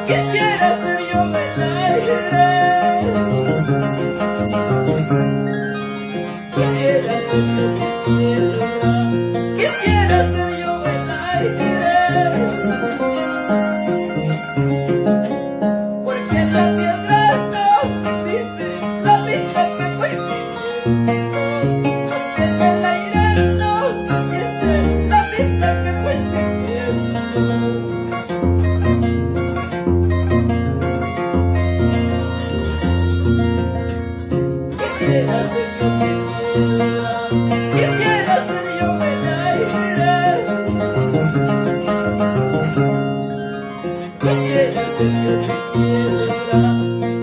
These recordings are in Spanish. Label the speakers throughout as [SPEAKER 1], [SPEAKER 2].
[SPEAKER 1] Quisiera ser yo el aire, quisiera ser yo tu tierra, quisiera ser yo el aire, porque en la tierra no vive la vida que fue mi mundo, porque en el aire no siente la vida que fue sintiendo. Quisiera ser yo mi tierra, quisiera ser yo el aire, quisiera ser yo mi tierra,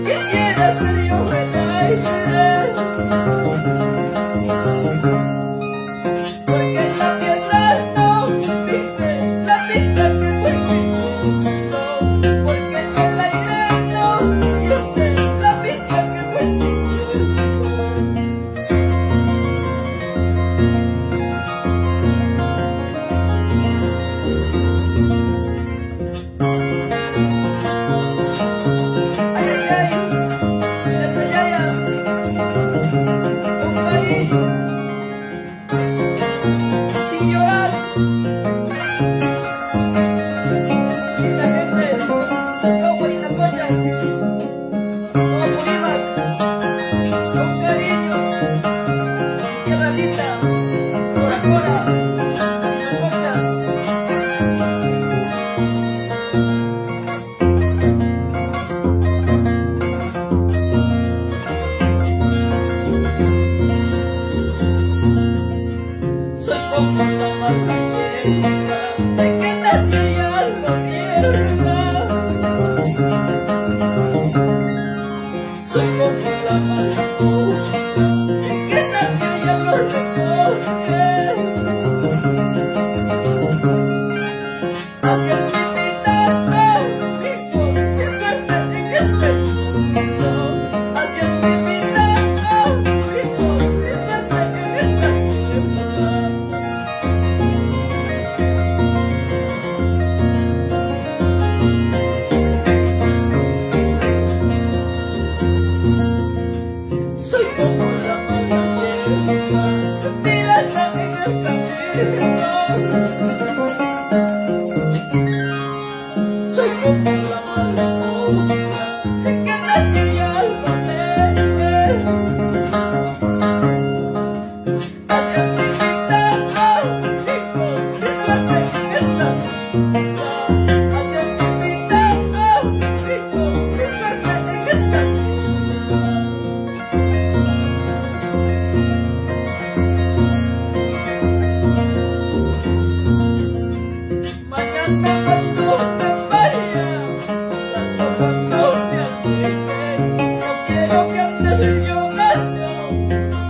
[SPEAKER 1] quisiera ser yo el aire, porque en la tierra no vive la vida que fue mi mundo, porque en el aire no siente la vida que fue sintiendo. Sin llorar, la gente, como en atoccas, como Bolívar, con cariño, tierra linda, Cora, atoccas. Soy como la mala tierra, de que nadie ya lo niega. Soy como la mala hoja, de que nadie ya lo recoge. Adiós mi vida conmigo, si suerte en este mundo. Adiós mi vida conmigo, si suerte en esta tierra. Soy como la mala hierba, tirada en el camino. Soy como la mala hoja, de que nadie ya lo lee. Adiós mi vida conmigo, si suerte en esta vida. Adiós mi vida conmigo, si suerte en esta vida. Mañana cuando me vaya, pasado cuando me aleje, no quiero que andes llorando,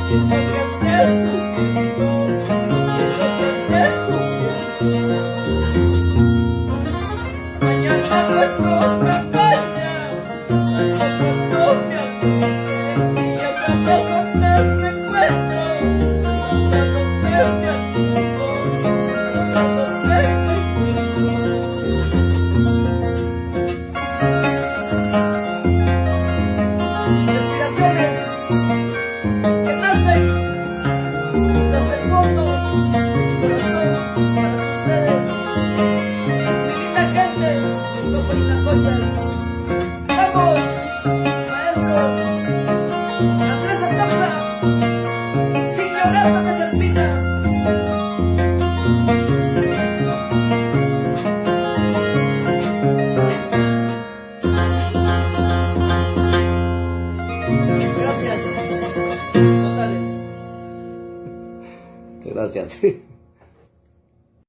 [SPEAKER 1] sino que andes sufriendo, quiero que andes sufriendo. Mañana cuando me vaya, pasado cuando me aleje, y hablando donde me encuentro, hablando donde me amigo, hablando donde me encuentro. Respiraciones que nacen desde el fondo del corazón para ustedes, mi linda gente, como en atoccas. Vamos, maestro Andrés, atoccsa, sin llorar no me serpina. Gracias. Totales.
[SPEAKER 2] Gracias.